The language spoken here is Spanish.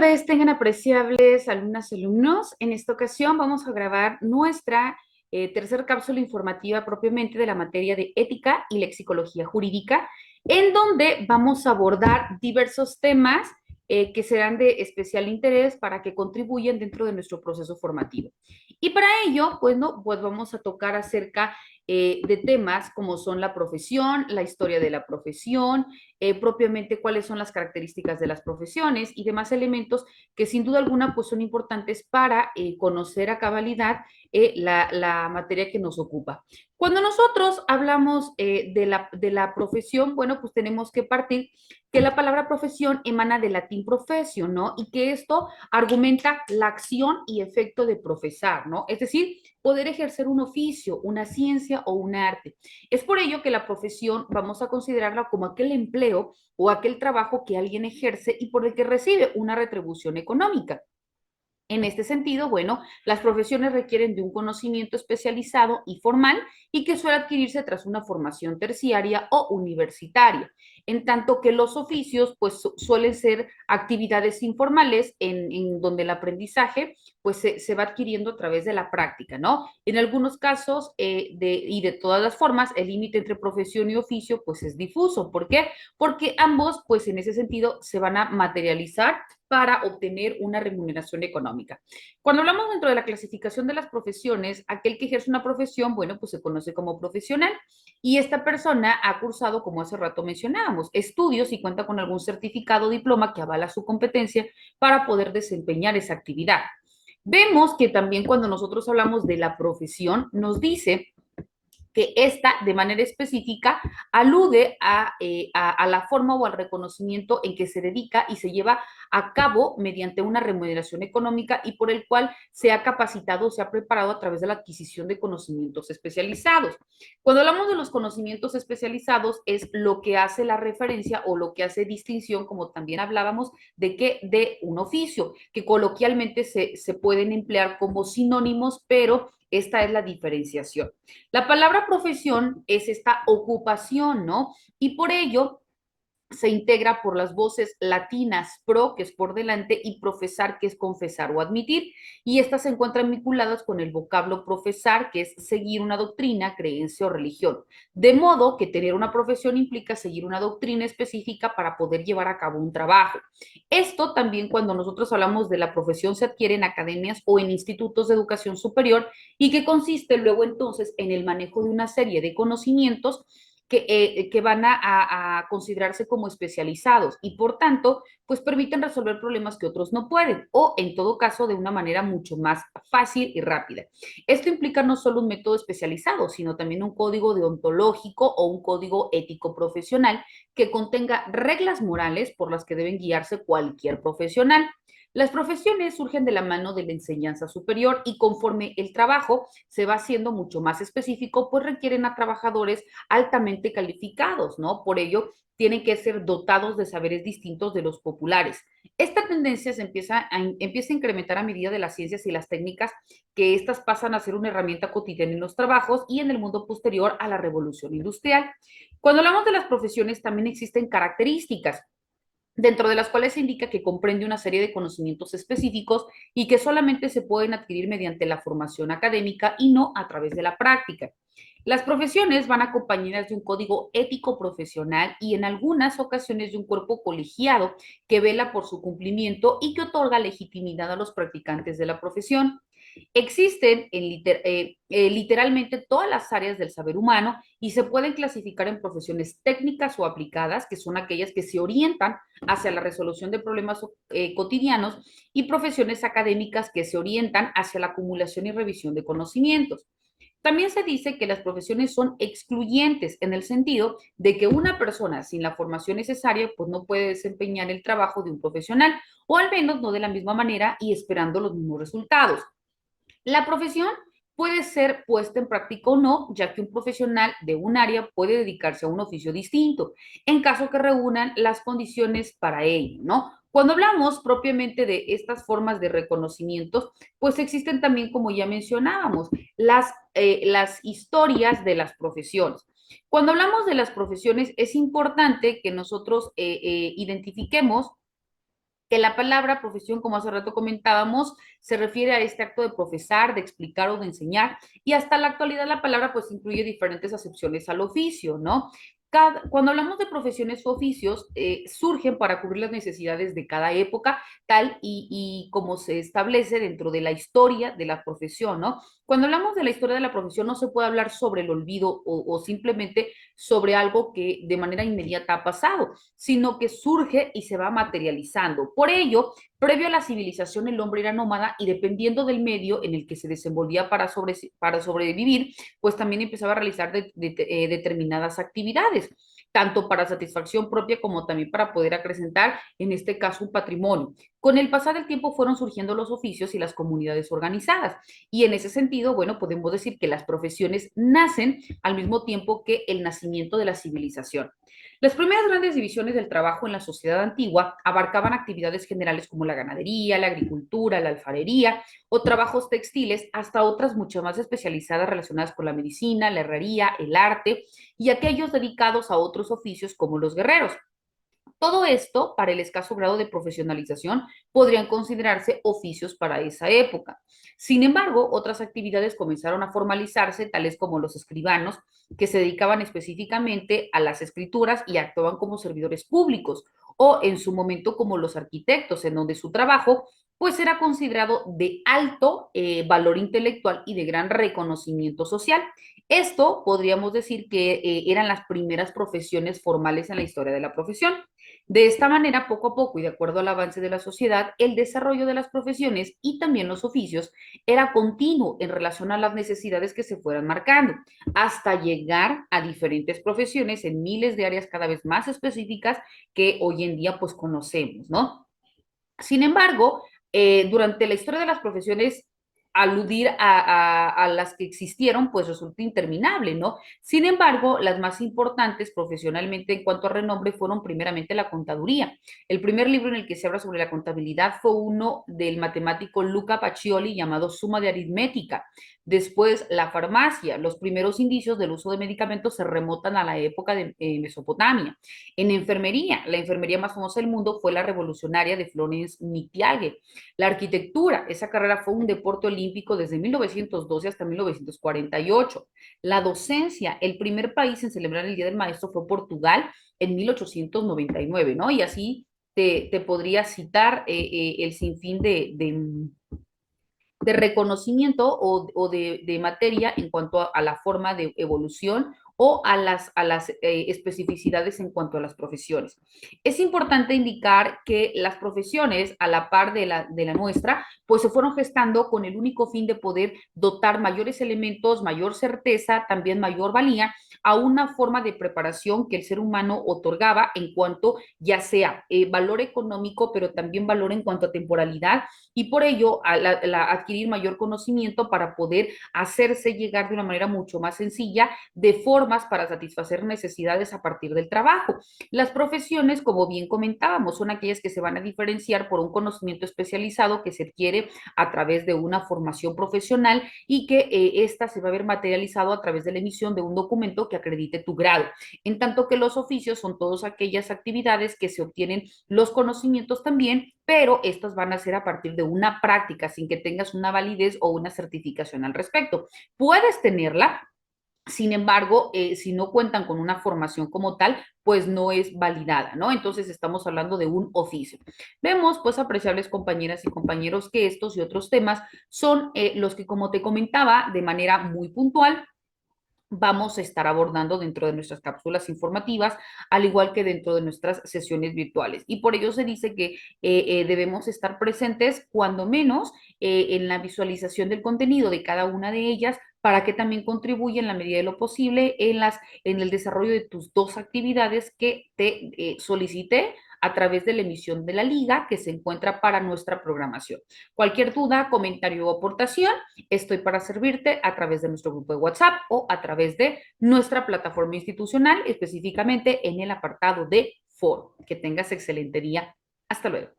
tardes, tengan apreciables alumnas y alumnos. En esta ocasión vamos a grabar nuestra tercera cápsula informativa propiamente de la materia de ética y lexicología jurídica, en donde vamos a abordar diversos temas que serán de especial interés para que contribuyan dentro de nuestro proceso formativo. Y para ello, pues vamos a tocar acerca de temas como son la profesión, la historia de la profesión, propiamente cuáles son las características de las profesiones y demás elementos que sin duda alguna pues son importantes para conocer a cabalidad la materia que nos ocupa. Cuando nosotros hablamos de la profesión, bueno, pues tenemos que partir que la palabra profesión emana del latín profesio, ¿no? Y que esto argumenta la acción y efecto de profesar, ¿no? Es decir, poder ejercer un oficio, una ciencia o un arte. Es por ello que la profesión vamos a considerarla como aquel empleo o aquel trabajo que alguien ejerce y por el que recibe una retribución económica. En este sentido, bueno, las profesiones requieren de un conocimiento especializado y formal y que suele adquirirse tras una formación terciaria o universitaria, en tanto que los oficios pues suelen ser actividades informales en donde el aprendizaje pues se va adquiriendo a través de la práctica, ¿no? En algunos casos y de todas las formas, el límite entre profesión y oficio pues es difuso. ¿Por qué? Porque ambos pues en ese sentido se van a materializar para obtener una remuneración económica. Cuando hablamos dentro de la clasificación de las profesiones, aquel que ejerce una profesión, bueno, pues se conoce como profesional y esta persona ha cursado, como hace rato mencionábamos, estudios y cuenta con algún certificado o diploma que avala su competencia para poder desempeñar esa actividad. Vemos que también cuando nosotros hablamos de la profesión, nos dice que esta de manera específica alude a la forma o al reconocimiento en que se dedica y se lleva a cabo mediante una remuneración económica y por el cual se ha capacitado o se ha preparado a través de la adquisición de conocimientos especializados. Cuando hablamos de los conocimientos especializados es lo que hace la referencia o lo que hace distinción, como también hablábamos, de un oficio, que coloquialmente se pueden emplear como sinónimos, pero esta es la diferenciación. La palabra profesión es esta ocupación, ¿no? Y por ello se integra por las voces latinas pro, que es por delante, y profesar, que es confesar o admitir, y estas se encuentran vinculadas con el vocablo profesar, que es seguir una doctrina, creencia o religión. De modo que tener una profesión implica seguir una doctrina específica para poder llevar a cabo un trabajo. Esto también cuando nosotros hablamos de la profesión se adquiere en academias o en institutos de educación superior y que consiste luego entonces en el manejo de una serie de conocimientos que van a considerarse como especializados y por tanto, pues permiten resolver problemas que otros no pueden o en todo caso de una manera mucho más fácil y rápida. Esto implica no solo un método especializado, sino también un código deontológico o un código ético profesional que contenga reglas morales por las que deben guiarse cualquier profesional. Las profesiones surgen de la mano de la enseñanza superior y conforme el trabajo se va haciendo mucho más específico, pues requieren a trabajadores altamente calificados, ¿no? Por ello, tienen que ser dotados de saberes distintos de los populares. Esta tendencia empieza a incrementar a medida de las ciencias y las técnicas que éstas pasan a ser una herramienta cotidiana en los trabajos y en el mundo posterior a la revolución industrial. Cuando hablamos de las profesiones, también existen características dentro de las cuales se indica que comprende una serie de conocimientos específicos y que solamente se pueden adquirir mediante la formación académica y no a través de la práctica. Las profesiones van acompañadas de un código ético profesional y en algunas ocasiones de un cuerpo colegiado que vela por su cumplimiento y que otorga legitimidad a los practicantes de la profesión. Existen literalmente todas las áreas del saber humano y se pueden clasificar en profesiones técnicas o aplicadas, que son aquellas que se orientan hacia la resolución de problemas cotidianos, y profesiones académicas que se orientan hacia la acumulación y revisión de conocimientos. También se dice que las profesiones son excluyentes en el sentido de que una persona sin la formación necesaria pues no puede desempeñar el trabajo de un profesional o al menos no de la misma manera y esperando los mismos resultados. La profesión puede ser puesta en práctica o no, ya que un profesional de un área puede dedicarse a un oficio distinto, en caso que reúnan las condiciones para ello, ¿no? Cuando hablamos propiamente de estas formas de reconocimientos, pues existen también, como ya mencionábamos, las historias de las profesiones. Cuando hablamos de las profesiones, es importante que nosotros identifiquemos que la palabra profesión, como hace rato comentábamos, se refiere a este acto de profesar, de explicar o de enseñar, y hasta la actualidad la palabra pues incluye diferentes acepciones al oficio, ¿no? Cuando hablamos de profesiones u oficios, surgen para cubrir las necesidades de cada época, tal y como se establece dentro de la historia de la profesión, ¿no? Cuando hablamos de la historia de la profesión, no se puede hablar sobre el olvido o simplemente sobre algo que de manera inmediata ha pasado, sino que surge y se va materializando. Por ello, previo a la civilización, el hombre era nómada y dependiendo del medio en el que se desenvolvía para sobrevivir, pues también empezaba a realizar determinadas actividades, tanto para satisfacción propia como también para poder acrecentar, en este caso, un patrimonio. Con el pasar del tiempo fueron surgiendo los oficios y las comunidades organizadas. Y en ese sentido, bueno, podemos decir que las profesiones nacen al mismo tiempo que el nacimiento de la civilización. Las primeras grandes divisiones del trabajo en la sociedad antigua abarcaban actividades generales como la ganadería, la agricultura, la alfarería o trabajos textiles, hasta otras mucho más especializadas relacionadas con la medicina, la herrería, el arte y aquellos dedicados a otros oficios como los guerreros. Todo esto, para el escaso grado de profesionalización, podrían considerarse oficios para esa época. Sin embargo, otras actividades comenzaron a formalizarse, tales como los escribanos, que se dedicaban específicamente a las escrituras y actuaban como servidores públicos, o en su momento como los arquitectos, en donde su trabajo pues era considerado de alto valor intelectual y de gran reconocimiento social. Esto podríamos decir que eran las primeras profesiones formales en la historia de la profesión. De esta manera, poco a poco y de acuerdo al avance de la sociedad, el desarrollo de las profesiones y también los oficios era continuo en relación a las necesidades que se fueran marcando, hasta llegar a diferentes profesiones en miles de áreas cada vez más específicas que hoy en día pues conocemos, ¿no? Sin embargo, durante la historia de las profesiones, aludir a las que existieron, pues resulta interminable, ¿no? Sin embargo, las más importantes profesionalmente en cuanto a renombre fueron primeramente la contaduría. El primer libro en el que se habla sobre la contabilidad fue uno del matemático Luca Pacioli llamado Suma de Aritmética. Después, la farmacia. Los primeros indicios del uso de medicamentos se remontan a la época de Mesopotamia. En enfermería, la enfermería más famosa del mundo fue la revolucionaria de Florence Nightingale. La arquitectura, esa carrera fue un deporte olímpico desde 1912 hasta 1948. La docencia, el primer país en celebrar el Día del Maestro fue Portugal en 1899, ¿no? Y así te podría citar el sinfín de reconocimiento de materia en cuanto a la forma de evolución o a las especificidades en cuanto a las profesiones. Es importante indicar que las profesiones, a la par de la nuestra, pues se fueron gestando con el único fin de poder dotar mayores elementos, mayor certeza, también mayor valía a una forma de preparación que el ser humano otorgaba en cuanto ya sea valor económico, pero también valor en cuanto a temporalidad y por ello adquirir mayor conocimiento para poder hacerse llegar de una manera mucho más sencilla de formas para satisfacer necesidades a partir del trabajo. Las profesiones, como bien comentábamos, son aquellas que se van a diferenciar por un conocimiento especializado que se adquiere a través de una formación profesional y que esta se va a ver materializado a través de la emisión de un documento que acredite tu grado. En tanto que los oficios son todas aquellas actividades que se obtienen los conocimientos también, pero estas van a ser a partir de una práctica sin que tengas una validez o una certificación al respecto. Puedes tenerla, sin embargo, si no cuentan con una formación como tal, pues no es validada, ¿no? Entonces estamos hablando de un oficio. Vemos, pues, apreciables compañeras y compañeros, que estos y otros temas son los que, como te comentaba, de manera muy puntual, vamos a estar abordando dentro de nuestras cápsulas informativas, al igual que dentro de nuestras sesiones virtuales. Y por ello se dice que debemos estar presentes cuando menos en la visualización del contenido de cada una de ellas para que también contribuya en la medida de lo posible en el desarrollo de tus dos actividades que te solicité a través de la emisión de la liga que se encuentra para nuestra programación. Cualquier duda, comentario o aportación, estoy para servirte a través de nuestro grupo de WhatsApp o a través de nuestra plataforma institucional, específicamente en el apartado de foro. Que tengas excelente día. Hasta luego.